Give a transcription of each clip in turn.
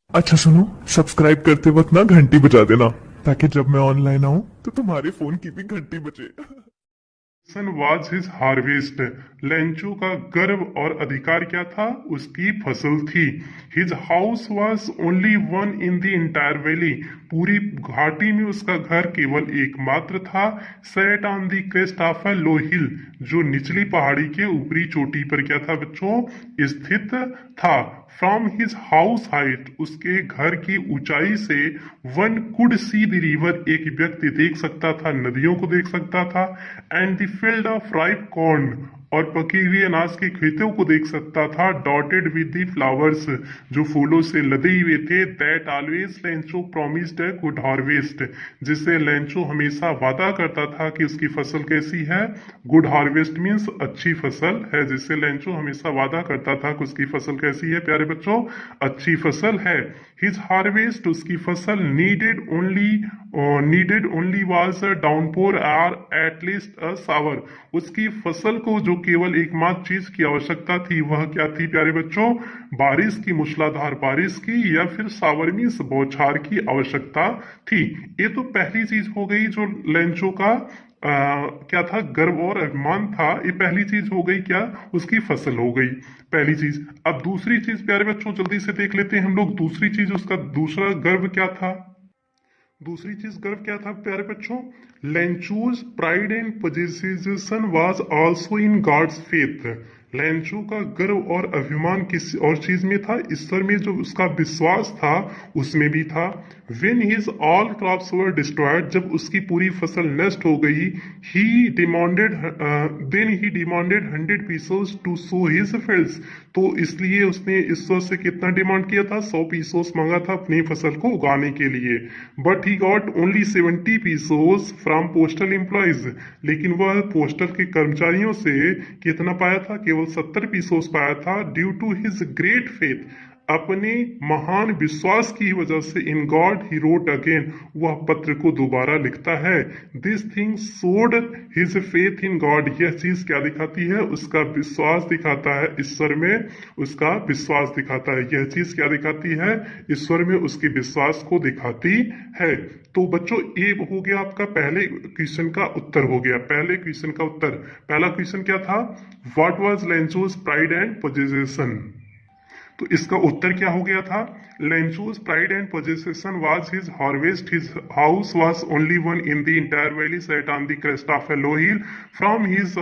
अच्छा सुनो, सब्सक्राइब करते वक्त ना घंटी बजा देना ताकि जब मैं ऑनलाइन आऊं तो तुम्हारे फोन की भी घंटी बजे। Sun was his harvest. Lencho का गर्व और अधिकार क्या था? उसकी फसल थी। His house was only one in the entire valley. पूरी घाटी में उसका घर केवल एकमात्र था। Set on the crest of a low hill, जो निचली पहाड़ी के ऊपरी चोटी पर क्या था बच्चों? स्थित था। फ्रॉम हिज हाउस हाइट, उसके घर की ऊंचाई से one could see the river, एक व्यक्ति देख सकता था, नदियों को देख सकता था। And the field of ripe corn, और पकी हुई अनाज के खेतों को देख सकता था। डॉटेड विद द फ्लावर्स, जो फूलों से लदे हुए थे। That always Lencho promised a good harvest, जिससे लेंचो हमेशा वादा करता था कि उसकी फसल कैसी है? गुड हार्वेस्ट मीन्स अच्छी फसल है, जिससे लेंचो हमेशा वादा करता था कि उसकी फसल कैसी है प्यारे बच्चों? अच्छी फसल है। हिज हार्वेस्ट, उसकी फसल needed only was a downpour or at least a shower. उसकी फसल को जो केवल एकमात्र चीज की आवश्यकता थी वह क्या थी प्यारे बच्चों? बारिश की, मूसलाधार बारिश की, या फिर शावर मीन्स बौछार की आवश्यकता थी। ये तो पहली चीज हो गई जो लेंचो का क्या था, गर्व और अभिमान था। ये पहली चीज हो गई, क्या? उसकी फसल हो गई पहली चीज। अब दूसरी चीज प्यारे बच्चों जल्दी से देख लेते हैं हम लोग। दूसरी चीज, उसका दूसरा गर्व क्या था? दूसरी चीज गर्व क्या था प्यारे बच्चों? Lencho's pride and possessions was also in God's faith. Lencho का गर्व और अभिमान किस और चीज में था? ईश्वर में जो उसका विश्वास था उसमें भी था। When his all crops were destroyed, जब उसकी पूरी फसल नष्ट हो गई, he demanded then he demanded 100 pesos to sow his fields। तो इसलिए उसने ईश्वर से कितना डिमांड किया था? 100 पीसोस मांगा था अपनी फसल को उगाने के लिए। But he got only 70 pesos from postal employees, लेकिन वह पोस्टल के कर्मचारियों से कितना पाया था? केवल 70 पीसोस पाया था। Due to his great faith, अपने महान विश्वास की वजह से, in God he wrote again, वह पत्र को दोबारा लिखता है। This thing showed his faith in God, यह चीज क्या दिखाती है? उसका विश्वास दिखाता है ईश्वर में, उसका विश्वास दिखाता है। यह चीज क्या दिखाती है? ईश्वर में उसके विश्वास को दिखाती है। तो बच्चों ये हो गया आपका पहले क्वेश्चन का उत्तर हो गया। पहले क्वेश्चन का उत्तर, पहला क्वेश्चन क्या था? What was Lencho's pride and possession? तो इसका उत्तर क्या हो गया था? Lencho's pride and possession was his harvest. His house was only one in the entire valley set on the crest of a low hill. From his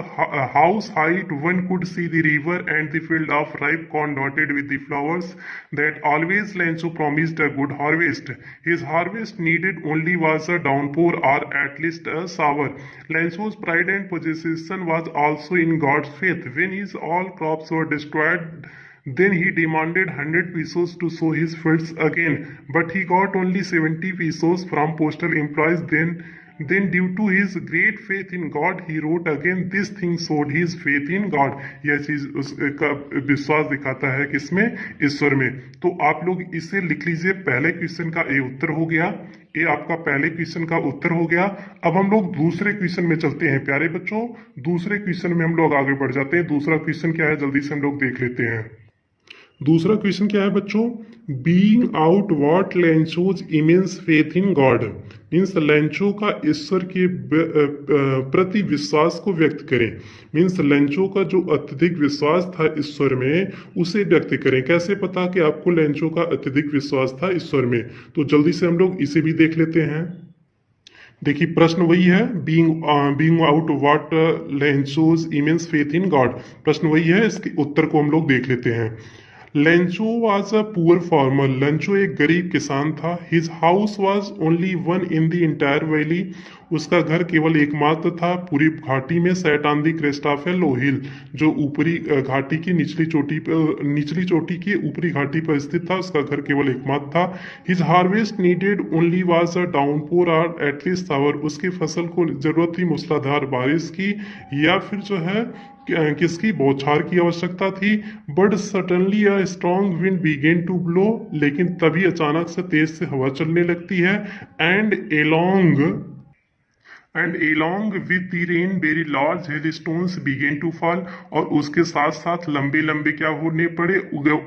house height one could see the river and the field of ripe corn dotted with the flowers. That always Lencho promised a good harvest. His harvest needed only was a downpour or at least a shower. Lencho's pride and possession was also in God's faith. When his all crops were destroyed, then he demanded 100 pesos to sow his fields again, but he got only 70 pesos from postal employees. Then due to his great faith in God, he wrote again, this thing showed his faith in God। यह चीज उसका विश्वास दिखाता है किसमें? ईश्वर में। तो आप लोग इसे लिख लीजिए। पहले क्वेश्चन का ये उत्तर हो गया, ये आपका पहले क्वेश्चन का उत्तर हो गया। अब हम लोग दूसरे क्वेश्चन में चलते हैं प्यारे बच्चों। दूसरे क्वेश्चन में हम लोग आगे बढ़ जाते हैं। दूसरा क्वेश्चन क्या है, जल्दी से हम लोग देख लेते हैं। दूसरा क्वेश्चन क्या है बच्चों? Being out what Lencho's immense faith in God, means Lencho का ईश्वर के प्रति विश्वास को व्यक्त करें। मीन्स लेंचो का जो अत्यधिक विश्वास था ईश्वर में, उसे व्यक्त करें। कैसे पता कि आपको लेंचो का अत्यधिक विश्वास था ईश्वर में? तो जल्दी से हम लोग इसे भी देख लेते हैं। देखिए प्रश्न वही है, being out what Lencho's immense faith in God, प्रश्न वही है। इसके उत्तर को हम लोग देख लेते हैं। Lencho was a poor farmer, Lencho एक गरीब किसान था। His house was only one in the entire valley, उसका घर केवल एकमात्र था पूरी घाटी में। Set on the crest of a low hill, जो ऊपरी घाटी की निचली चोटी की ऊपरी घाटी पर स्थित था। उसका घर केवल एकमात्र था। His harvest needed only was a downpour और एटलीस्ट शावर, उसकी फसल को जरूरत थी मूसलाधार बारिश की, या फिर जो है किसकी? बौछार की आवश्यकता थी। But suddenly a strong wind began to blow, लेकिन तभी अचानक से तेज से हवा चलने लगती है। And along and along with the rain very large hailstones began to fall, और उसके साथ साथ लंबे लंबे क्या होने पड़े,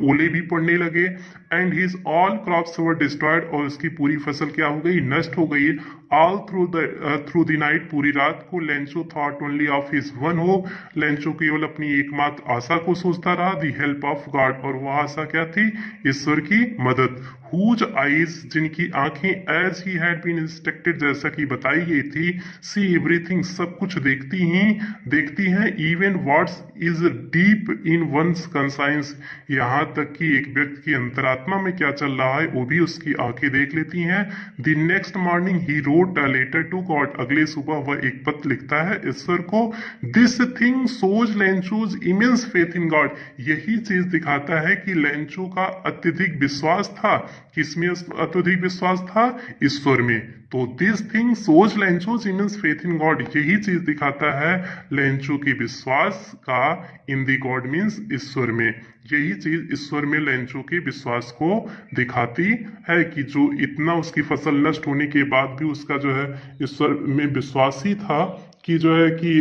ओले भी पड़ने लगे। And his all crops were destroyed, और उसकी पूरी फसल क्या हो गई, नष्ट हो गई। ऑल थ्रू द नाइट, पूरी रात को Lencho thought only of his one hope, Lencho केवल अपनी एकमात्र आशा को सोचता रहा, द हेल्प ऑफ गॉड, और वह आशा क्या थी, ईश्वर की मदद। हुज आईज, जिनकी आंखें, as he had been instructed, जैसा कि बताई गई थी, सी एवरीथिंग, सब कुछ देखती हैं, even what's is deep in one's conscience, यहाँ तक कि एक व्यक्ति की अंतरात्मा में क्या चल रहा है वो भी उसकी आंखें देख लेती हैं। The next morning he wrote a letter to God, अगले सुबह वह एक पत्र लिखता है ईश्वर को। This thing shows Lencho's immense faith in God, यही चीज दिखाता है कि लेंचो का अत्यधिक विश्वास था, किसमें अत्यधिक विश्वास था, ईश्वर में। तो this thing shows Lencho's immense faith in God, यही चीज दिखाता है लेंचो के विश्वास का इन दी गॉड मीन्स ईश्वर में, यही चीज ईश्वर में लेंचो के विश्वास को दिखाती है कि जो इतना उसकी फसल नष्ट होने के बाद भी उसका जो है ईश्वर में विश्वास ही था कि जो है कि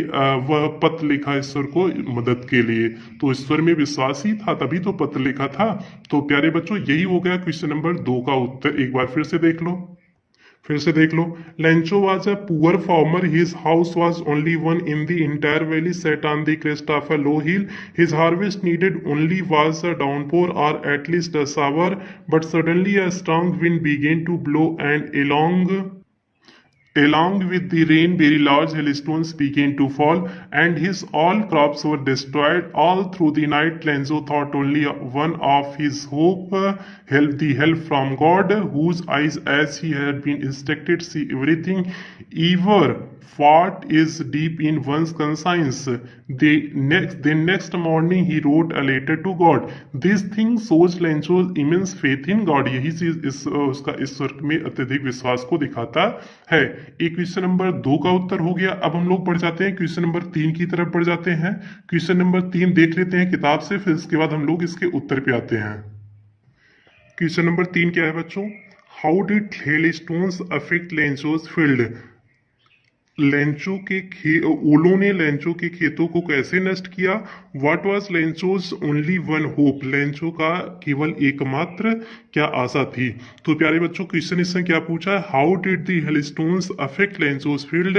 वह पत्र लिखा ईश्वर को मदद के लिए, तो ईश्वर में विश्वास ही था तभी तो पत्र लिखा था। तो प्यारे बच्चों यही हो गया क्वेश्चन नंबर 2 का उत्तर। एक बार फिर से देख लो। Lencho was a poor farmer, his house was only one in the entire valley set on the crest of a low hill, his harvest needed only was a downpour और at least a shower, but suddenly a strong wind began to blow and along with the rain very large hailstones began to fall and his all crops were destroyed. All through the night Lenzo thought only one of his hope, help from God, whose eyes as he had been instructed see everything, ever what is deep in one's conscience. The next morning he wrote a letter to God. This thing shows Lencho's immense faith in God, यही चीज उसका ईश्वर में अत्यधिक विश्वास को दिखाता है। एक क्वेश्चन नंबर 2 का उत्तर हो गया। अब हम लोग बढ़ जाते हैं क्वेश्चन नंबर 3 की तरफ बढ़ जाते हैं। क्वेश्चन नंबर 3 देख लेते हैं किताब से, फिर इसके बाद हम लोग इसके उत्तर पे आते हैं। क्वेश्चन नंबर 3 क्या है बच्चों, how did hailstones affect Lencho's field, Lencho के ओलों ने लेंचो के खेतों को कैसे नष्ट किया। What was Lencho's only one hope, Lencho का केवल एकमात्र क्या आशा थी। तो प्यारे बच्चों क्वेश्चन इसमें क्या पूछा है, how did the hailstones affect Lencho's field,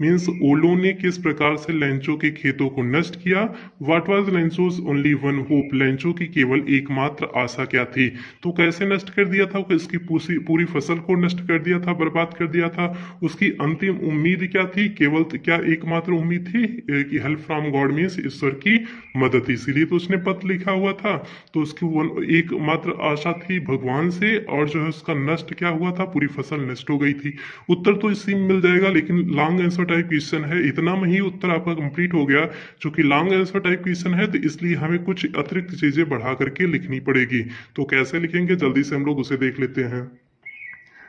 means ओलों ने किस प्रकार से लेंचो के खेतों को नष्ट किया। What was Lencho's only one hope, Lencho की केवल एकमात्र आशा क्या थी। तो कैसे नष्ट कर दिया था, इसकी पूरी फसल को नष्ट कर दिया था, बर्बाद कर दिया था। उसकी अंतिम उम्मीद क्या थी, केवल क्या एकमात्र उम्मीद थी कि हेल्प फ्रॉम गॉड मीन्स ईश्वर की मदद, इसीलिए तो उसने पत्र लिखा हुआ था। तो उसकी एकमात्र आशा थी भगवान से, और जो है उसका नष्ट क्या हुआ था, पूरी फसल नष्ट हो गई थी। उत्तर तो इसी में मिल जाएगा, लेकिन लॉन्ग आंसर टाइप क्वेश्चन है, इतना में ही उत्तर आपका कंप्लीट हो गया। चूंकि लॉन्ग आंसर टाइप क्वेश्चन है तो इसलिए हमें कुछ अतिरिक्त चीजें बढ़ा करके लिखनी पड़ेगी। तो कैसे लिखेंगे जल्दी से हम लोग उसे देख लेते हैं।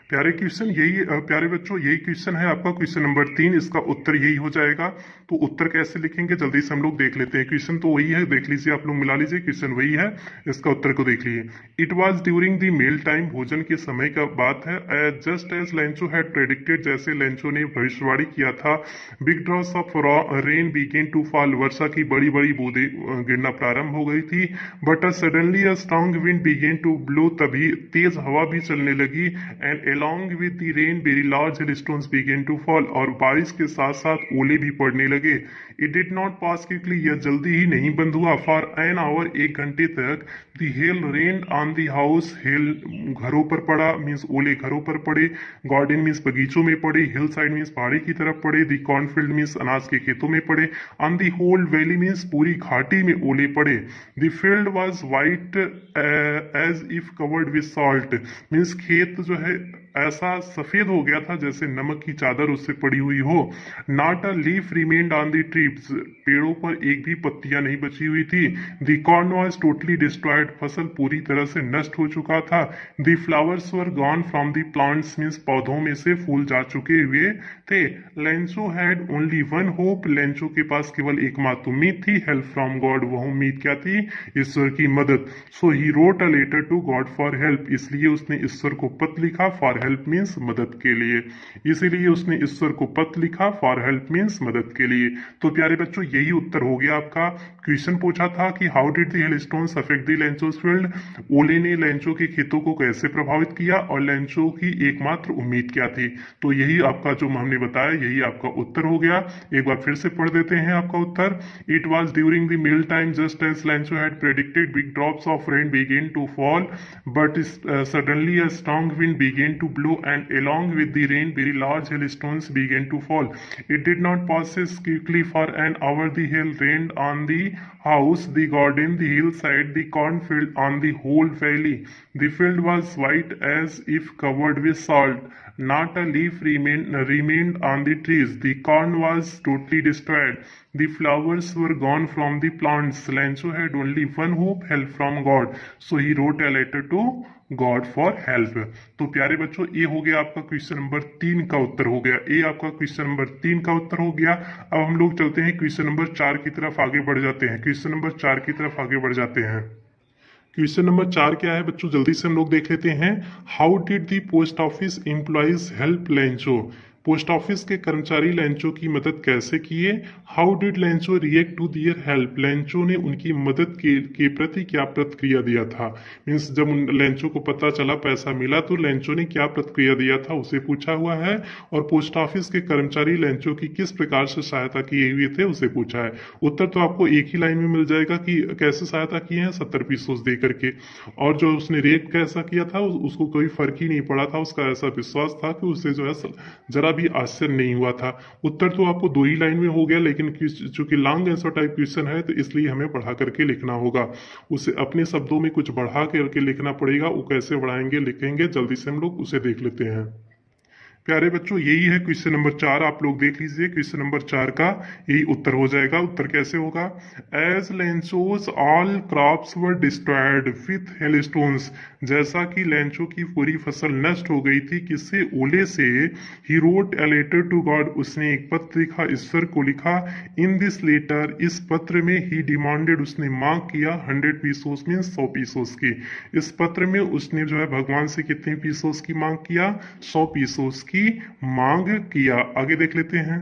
प्यारे बच्चों यही क्वेश्चन है आपका क्वेश्चन नंबर 3, इसका उत्तर यही हो जाएगा। तो उत्तर कैसे लिखेंगे जल्दी से हम लोग देख लेते हैं। क्वेश्चन तो वही है, देख लीजिए आप लोग, मिला लीजिए, क्वेश्चन वही है, इसका उत्तर को देख लीजिए। It was during the meal time, भोजन के समय का बात है। Just as Lencho had predicted, जैसे लेंचो ने भविष्यवाणी किया था। Big drops of rain began to fall, वर्षा की बड़ी बड़ी बूंदें गिरना प्रारंभ हो गई थी। But suddenly a strong wind began to blow, तभी तेज हवा भी चलने लगी। And along with the rain very large hailstones began to fall, और बारिश के साथ साथ ओले भी पड़ने लगे। It did not pass quickly, यह जल्दी ही नहीं बंद हुआ। For an hour, 1 घंटे तक the hail rained on the house, hail घरों पर पड़ा, मीन्स ओले घरों पर पड़े। गार्डन मीन्स बगीचों में पड़े। हिल साइड मीन्स पहाड़ी की तरफ पड़े। the cornfield मीन्स अनाज के खेतों में पड़े। on the whole valley means पूरी घाटी में ओले पड़े। the field was white as if covered with salt, means खेत जो है ऐसा सफेद हो गया था जैसे नमक की चादर उससे पड़ी हुई हो। Not a leaf remained on the trees, पेड़ों पर एक भी पत्तियां नहीं बची हुई थी। The corn was totally destroyed, फसल पूरी तरह से नष्ट हो चुका था। The flowers were gone from the plants, means पौधों में से फूल जा चुके हुए थे। Lencho had only one hope, Lencho के पास केवल एकमात्र उम्मीद थी, हेल्प फ्रॉम गॉड, वह उम्मीद क्या थी, ईश्वर की मदद। So he wrote a letter to God for help, इसलिए उसने ईश्वर को पत्र लिखा फॉर हेल्प मीन्स मदद के लिए, इसीलिए उसने ईश्वर को पत्र लिखा। फॉर हेल्प मीन्स मदद के लिए। तो प्यारे बच्चों यही उत्तर हो गया आपका। क्वेश्चन पूछा था कि how did the hailstones affect the Lencho's field, ओले ने लेंचो के खेतों को कैसे प्रभावित किया और लेंचो की एकमात्र उम्मीद क्या थी। तो यही आपका जो हमने बताया यही आपका उत्तर हो गया। एक बार फिर से पढ़ देते हैं आपका उत्तर। It was during the meal time just as Lencho had predicted big drops of rain began to fall, but suddenly a strong wind began to blow, and along with the rain, very large hailstones began to fall. It did not pass quickly. For an hour, the hail rained on the house, the garden, the hillside, the cornfield, on the whole valley. The field was white as if covered with salt. Not a leaf remained on the trees. The corn was totally destroyed. The flowers were gone from the plants. Lancho had only one hope, help from God. So he wrote a letter to God for help. तो प्यारे बच्चों ये हो गया आपका question number 3 का उत्तर हो गया। ये आपका क्वेश्चन नंबर 3 का उत्तर हो गया। अब हम लोग चलते हैं क्वेश्चन नंबर 4 की तरफ आगे बढ़ जाते हैं। क्वेश्चन नंबर 4 की तरफ आगे बढ़ जाते हैं। क्वेश्चन नंबर 4 क्या है बच्चों, जल्दी से हम लोग देख लेते हैं। How did the post office employees help Lencho, post office के कर्मचारी लेंचो की मदद कैसे किए। How did Lencho react to their help, Lencho ने उनकी मदद के प्रति क्या प्रतिक्रिया दिया था। मीन्स जब लेंचो को पता चला पैसा मिला तो लेंचो ने क्या प्रतिक्रिया दिया था उसे पूछा हुआ है। और पोस्ट ऑफिस के कर्मचारी लेंचो की किस प्रकार से सहायता किए हुए थे उसे पूछा है। उत्तर तो आपको एक ही लाइन में मिल जाएगा कि कैसे सहायता किए हैं, 70 पीसोस दे करके। और जो उसने रिएक्ट कैसा किया था उसको कोई फर्क ही नहीं पड़ा था, उसका ऐसा विश्वास था कि उसे जो है जरा भी आश्चर्य नहीं हुआ था। उत्तर तो आपको 2 ही लाइन में हो गया, लेकिन चूंकि लॉन्ग आंसर टाइप क्वेश्चन है तो इसलिए हमें बढ़ा करके लिखना होगा, उसे अपने शब्दों में कुछ बढ़ा करके लिखना पड़ेगा। वो कैसे बढ़ाएंगे लिखेंगे, जल्दी से हम लोग उसे देख लेते हैं। प्यारे बच्चों यही है क्वेश्चन नंबर 4, आप लोग देख लीजिए। क्वेश्चन नंबर 4 का यही उत्तर हो जाएगा। उत्तर कैसे होगा, as Lencho's all crops were destroyed with hailstones, जैसा कि लेंचो की पूरी फसल नष्ट हो गई थी किससे, ओले से। He wrote a letter to God, उसने एक पत्र लिखा, ईश्वर को लिखा। इन दिस लेटर, इस पत्र में ही डिमांडेड, उसने मांग किया 100 पीसोस मीन 100 पीसोस की। इस पत्र में उसने जो है भगवान से कितने पीसोस की मांग किया, 100 पीसोस की मांग किया। आगे देख लेते हैं।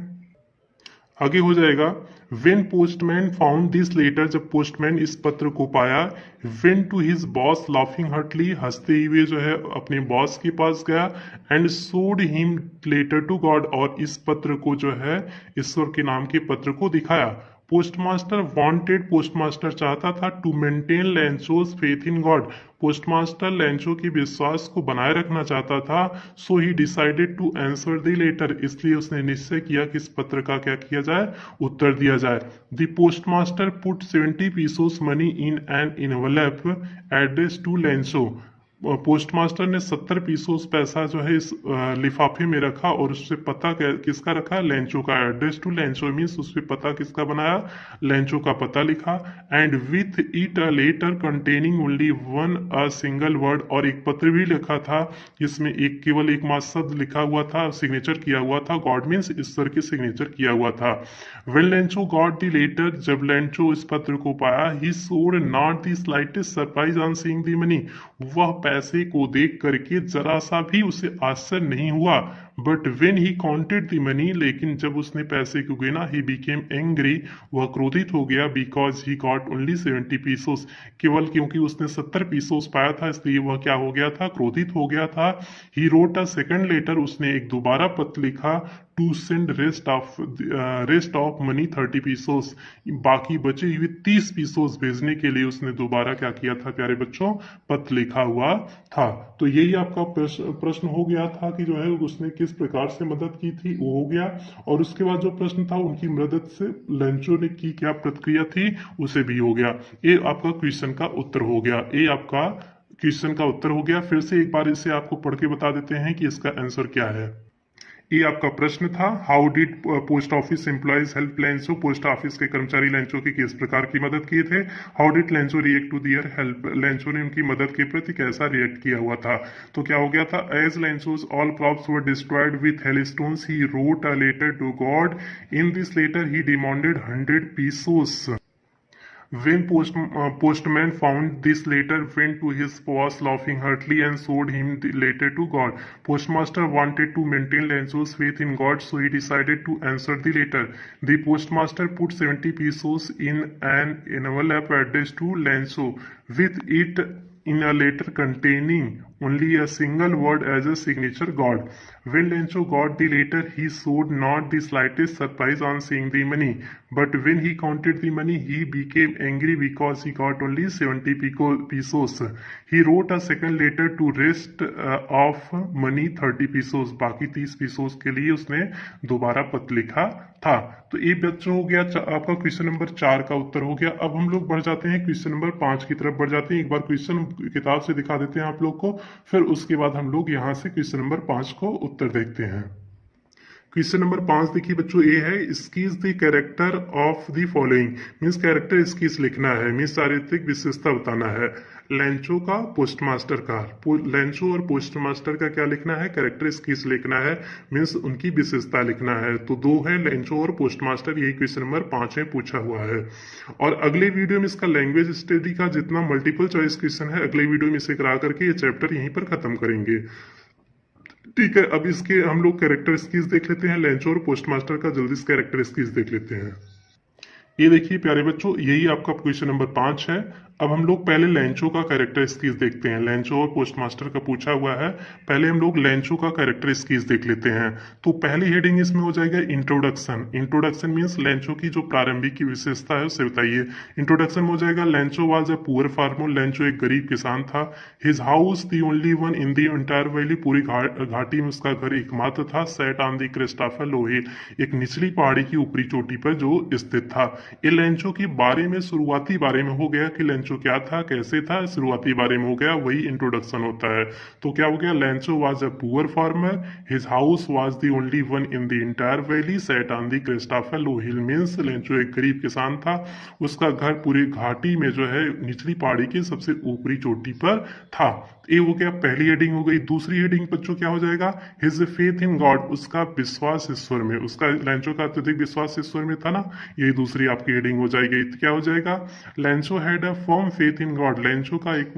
आगे हो जाएगा, when postman found this letter, जब पोस्टमैन इस पत्र को पाया। Went to his boss laughing heartily, हंसते हुए जो है अपने बॉस के पास गया। एंड सोड हिम लेटर टू गॉड, और इस पत्र को जो है ईश्वर के नाम के पत्र को दिखाया। पोस्टमास्टर वांटेड, पोस्टमास्टर चाहता था to maintain Lencho's faith in God, postmaster Lencho के विश्वास को बनाए रखना चाहता था। So he decided to answer the letter, इसलिए उसने निश्चय किया कि इस पत्र का क्या किया जाए, उत्तर दिया जाए। The postmaster put 70 pesos money in an envelope address to Lencho, postmaster ने 70 पीसोस पैसा जो है इस लिफाफे में रखा और उससे पता किसका रखा, लेंचो का। एड्रेस टू लेंचो मीन्स उससे पता किसका बनाया, लेंचो का पता लिखा। And with it a letter containing only one a single word, और एक पत्र भी लिखा था जिसमें केवल एक मात्र शब्द लिखा हुआ था, सिग्नेचर किया हुआ था। गॉड मीन्स ईश्वर की सिग्नेचर किया हुआ था। When Lencho got the letter, जब लेंचो इस पत्र को पाया, he showed not the slightest surprise on seeing the money, वह पैसे को देख करके जरा सा भी उसे आश्चर्य नहीं हुआ। But when he counted the money, लेकिन जब उसने पैसे को गिना, ही बिकेम एंग्री, वह क्रोधित हो गया। Because he got only 70 pesos, केवल क्योंकि उसने 70 पीसोस पाया था इसलिए वह क्या हो गया था, क्रोधित हो गया था। He wrote a second letter, उसने एक दोबारा पत्र लिखा। To send rest of money 30 pesos, बाकी बचे हुए 30 पीसोस भेजने के लिए उसने दोबारा क्या किया था प्यारे बच्चों, पत्र लिखा हुआ था। तो यही आपका प्रश्न हो गया था कि जो है उसने किस प्रकार से मदद की थी, वो हो गया। और उसके बाद जो प्रश्न था उनकी मदद से लेंचो ने की क्या प्रतिक्रिया थी, उसे भी हो गया। ये आपका क्वेश्चन का उत्तर हो गया। ये आपका क्वेश्चन का उत्तर हो गया। फिर से एक बार इसे आपको पढ़ के बता देते हैं कि इसका आंसर क्या है। ये आपका प्रश्न था, how did post office employees help Lencho, post office के कर्मचारी लेंचो की किस प्रकार की मदद किए थे। How did Lencho react to their help, Lencho ने उनकी मदद के प्रति कैसा रिएक्ट किया हुआ था। तो क्या हो गया था, as Lencho's all crops were destroyed with hailstones, he wrote a letter to God. In this letter he demanded 100 pesos. When postman found this letter, went to his boss laughing heartily and showed him the letter to God. Postmaster wanted to maintain Lancho's faith in God, so he decided to answer the letter. The postmaster put 70 pesos in an envelope addressed to Lancho, with it in a letter containing only a single word as a signature, God. When Lancho got the letter, he showed not the slightest surprise on seeing the money. But when he counted the money, he became angry because he got only 70 pesos. He wrote a second letter to rest of money 30 pesos. बाकी 30 pesos के लिए उसने दोबारा पत्र लिखा था। तो ये बच्चों हो गया आपका क्वेश्चन नंबर 4 का उत्तर हो गया। अब हम लोग बढ़ जाते हैं क्वेश्चन नंबर 5 की तरफ बढ़ जाते हैं। एक बार क्वेश्चन किताब से दिखा देते हैं आप लोग को, फिर उसके बाद हम लोग यहाँ से क्वेश्चन नंबर 5 को उत्तर देखते हैं। क्वेश्चन नंबर 5 देखिए बच्चों, ए है skis the character of the following. Means character skis लिखना है, मीन्स चारित्रिक विशेषता बताना है। लैंचो का, पोस्टमास्टर का। लैंचो और पोस्टमास्टर का क्या लिखना है? कैरेक्टर स्कीज लिखना है, मीन्स उनकी विशेषता लिखना है। तो 2 है लैंचो और पोस्टमास्टर, यही क्वेश्चन नंबर 5 में पूछा हुआ है। और अगले वीडियो में इसका लैंग्वेज स्टडी का जितना मल्टीपल चॉइस क्वेश्चन है, अगले वीडियो में इसे करा करके ये चैप्टर यहीं पर खत्म करेंगे। ठीक है, अब इसके हम लोग कैरेक्टर स्कीज देख लेते हैं। लैंचो और पोस्टमास्टर का जल्दी से कैरेक्टर स्कीज देख लेते हैं। ये देखिए प्यारे बच्चों, यही आपका क्वेश्चन नंबर 5 है। अब हम लोग पहले लैंचो का कैरेक्टर स्कीज देखते हैं। लैंचो और पोस्टमास्टर का पूछा हुआ है, पहले हम लोग लैंचो का कैरेक्टर स्कीज देख लेते हैं। तो पहली हेडिंग इसमें हो जाएगा इंट्रोडक्शन। इंट्रोडक्शन मीन्स लैंचो की जो प्रारंभिक की विशेषता है उसे बताइए। इंट्रोडक्शन में हो जाएगा Lencho was a poor farmer. Lencho एक गरीब किसान था। His house the only one in the entire valley. पूरी घाटी में उसका घर एकमात्र था। Set on the crest of a low hill. एक निचली पहाड़ी की ऊपरी चोटी पर जो स्थित था। ये लैंचो के बारे में शुरुआती बारे में हो गया कि लैंचो क्या था, कैसे था, शुरुआती बारे में हो गया, वही इंट्रोडक्शन होता है। तो क्या हो गया? लैंचो was a poor farmer. His house was the only one in the entire valley set on the crest of a low hill. Means लैंचो एक गरीब किसान था, उसका घर पूरी घाटी में जो है निचली पहाड़ी की सबसे ऊपरी चोटी पर था। ये हो गया पहली हेडिंग हो गई। दूसरी हेडिंग बच्चों क्या हो जाएगा? His faith in God. उसका विश्वास ईश्वर में, उसका लैंचो का अत्यधिक विश्वास ईश्वर में था ना, यही दूसरी आपकी हेडिंग हो जाएगी। क्या हो जाएगा? Lencho had a firm faith in God. Lencho का एक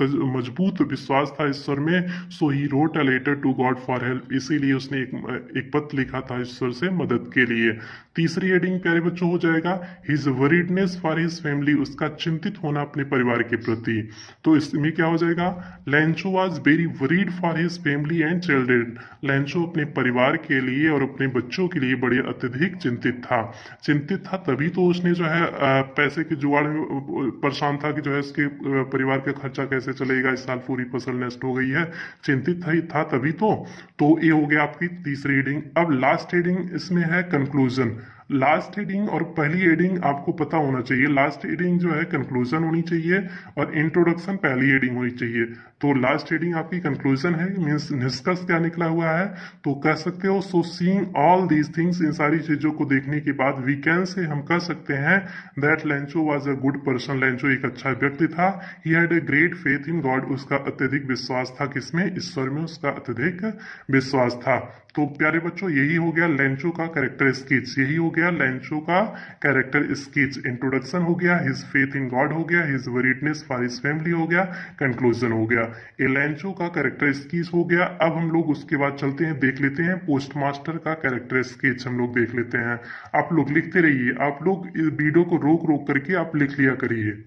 मजबूत विश्वास था ईश्वर में। So he wrote a letter to God for help. इसीलिए उसने एक पत्र लिखा था ईश्वर से मदद के लिए। तीसरी हेडिंग प्यारे बच्चों हो जाएगा हिज वरीडनेस फॉर हिज फैमिली। उसका चिंतित होना अपने परिवार के प्रति। तो इसमें क्या हो जाएगा? Lencho was very worried for his family and children. लैंचो अपने परिवार के लिए और अपने बच्चों के लिए बड़े अत्यधिक चिंतित था। चिंतित था तभी तो उसने जो है पैसे के जुगाड़ में परेशान था कि जो है उसके परिवार का खर्चा कैसे चलेगा, इस साल पूरी फसल नष्ट हो गई है। चिंतित था तभी तो ये हो गया आपकी तीसरी हेडिंग। अब लास्ट हेडिंग इसमें है कंक्लूजन। लास्ट हेडिंग और पहली हेडिंग आपको पता होना चाहिए। लास्ट हेडिंग जो है कंक्लूजन होनी चाहिए और इंट्रोडक्शन पहली हेडिंग होनी चाहिए। तो लास्ट हेडिंग आपकी कंक्लूजन है, मीन्स निष्कर्ष क्या निकला हुआ है। तो कह सकते हो so seeing all these things, इन सारी चीजों को देखने के बाद वी कैन से हम कह सकते हैं that लैंचो was a good person. लैंचो एक अच्छा व्यक्ति था। He had a great faith in God. उसका अत्यधिक विश्वास था किसमें? ईश्वर में उसका अत्यधिक विश्वास था। तो प्यारे बच्चों यही हो गया लैंचो का कैरेक्टर स्केच। यही हो गया लैंचो का कैरेक्टर स्केच। इंट्रोडक्शन हो गया, हिज फेथ इन गॉड हो गया, हिज वरीडनेस फॉर हिज फैमिली हो गया, कंक्लूजन हो गया। ये लैंचो का कैरेक्टर स्केच हो गया। अब हम लोग उसके बाद चलते हैं, देख लेते हैं पोस्टमास्टर का कैरेक्टर स्केच। हम लोग देख लेते हैं। आप लोग लिखते रहिए, आप लोग इस वीडियो को रोक रोक करके आप लिख लिया करिए।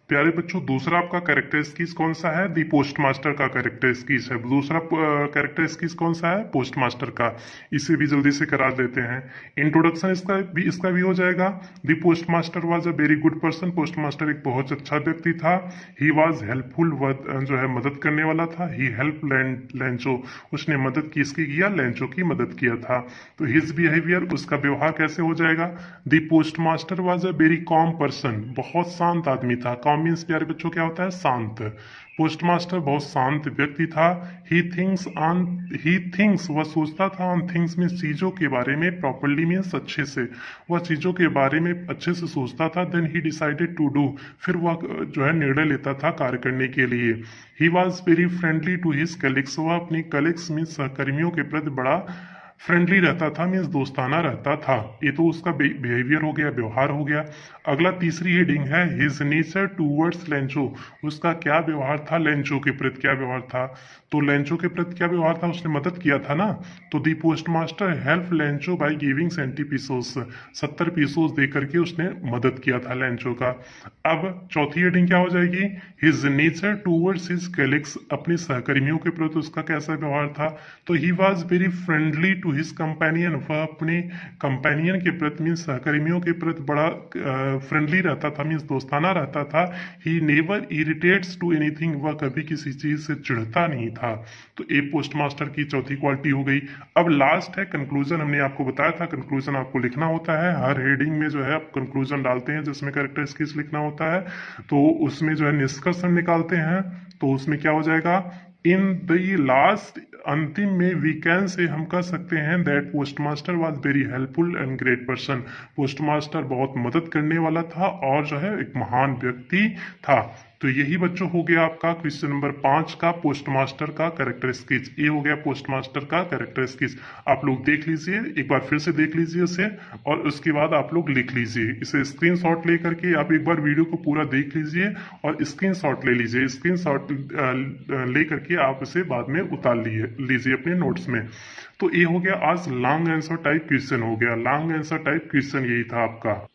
प्यारे बच्चों दूसरा आपका कैरेक्टर स्कीज कौन सा है? दी पोस्टमास्टर का कैरेक्टर स्कीज है। दूसरा कैरेक्टर स्कीज कौन सा है? पोस्टमास्टर का। इसे भी जल्दी से करा देते हैं। इंट्रोडक्शन इसका भी हो जाएगा। The postmaster was a very good person. Postmaster एक बहुत अच्छा व्यक्ति था। ही वाज हेल्पफुल, जो है मदद करने वाला था। ही हेल्प लैंचो, उसने मदद किसकी किया? लैंचो की मदद किया था। तो हिज बिहेवियर, उसका व्यवहार कैसे हो जाएगा? The postmaster was a very calm person. बहुत शांत आदमी था। मीन्स प्यारे बच्चों क्या होता है? शांत। पोस्टमास्टर बहुत शांत व्यक्ति था। ही थिंक्स, वह सोचता था। ऑन थिंग्स में चीजों के बारे में। प्रॉपरली मीन्स अच्छे से, वह चीजों के बारे में अच्छे से सोचता था। Then he decided to do, फिर वह जो है निर्णय लेता था कार्य करने के लिए। He was very friendly to his colleagues. वह अपनी कलीग्स मीन्स सहकर्मियों के प्रति बड़ा फ्रेंडली रहता था, मीन्स दोस्ताना रहता था। ये तो उसका बिहेवियर हो गया, व्यवहार हो गया। अगला तीसरी हेडिंग है हिज नेचर टूवर्ड्स लेंचो। उसका क्या व्यवहार था लेंचो के प्रति, क्या व्यवहार था? तो लेंचो के प्रति क्या व्यवहार था, उसने मदद किया था ना। तो the post master help Lencho by giving 70 pesos, 70 pesos दे करके उसने मदद किया था लेंचो का। अब चौथी हेडिंग क्या हो जाएगी? His nature towards his colleagues, अपने सहकर्मियों के प्रति उसका कैसा व्यवहार था? तो he was very friendly to his companion, वह अपने कंपेनियन के प्रति मीन्स सहकर्मियों के प्रति बड़ा फ्रेंडली रहता था, मीन्स दोस्ताना रहता था। He never irritates to anything, वह कभी किसी चीज से चिढ़ता नहीं था। तो ए पोस्ट मास्टर की चौथी क्वालिटी हो गई। अब लास्ट है कंक्लूजन। हमने आपको बताया था कंक्लूजन आपको लिखना होता है, हर हेडिंग में जो है आप कंक्लूजन डालते हैं जिसमें कैरेक्टर स्किल्स लिखना होता है। तो उसमें जो है निष्कर्षण निकालते हैं। तो उसमें क्या हो जाएगा? इन द लास्ट, अंतिम में वी कैन से हम कह सकते हैं that post master was very helpful and great person. Post master बहुत मदद करने वाला था और जो है एक महान व्यक्ति था। तो यही बच्चों हो गया आपका क्वेश्चन नंबर 5 का पोस्ट मास्टर का कैरेक्टर स्केच। ये हो गया पोस्ट मास्टर का कैरेक्टर स्केच। आप लोग देख लीजिए, एक बार फिर से देख लीजिए उसे, और उसके बाद आप लोग लिख लीजिए इसे। स्क्रीनशॉट लेकर के आप एक बार वीडियो को पूरा देख लीजिए और स्क्रीनशॉट ले लीजिए। स्क्रीनशॉट ले करके आप इसे बाद में उतार लीजिए अपने नोट्स में। तो ये हो गया आज लॉन्ग आंसर टाइप क्वेश्चन हो गया। लॉन्ग आंसर टाइप क्वेश्चन यही था आपका।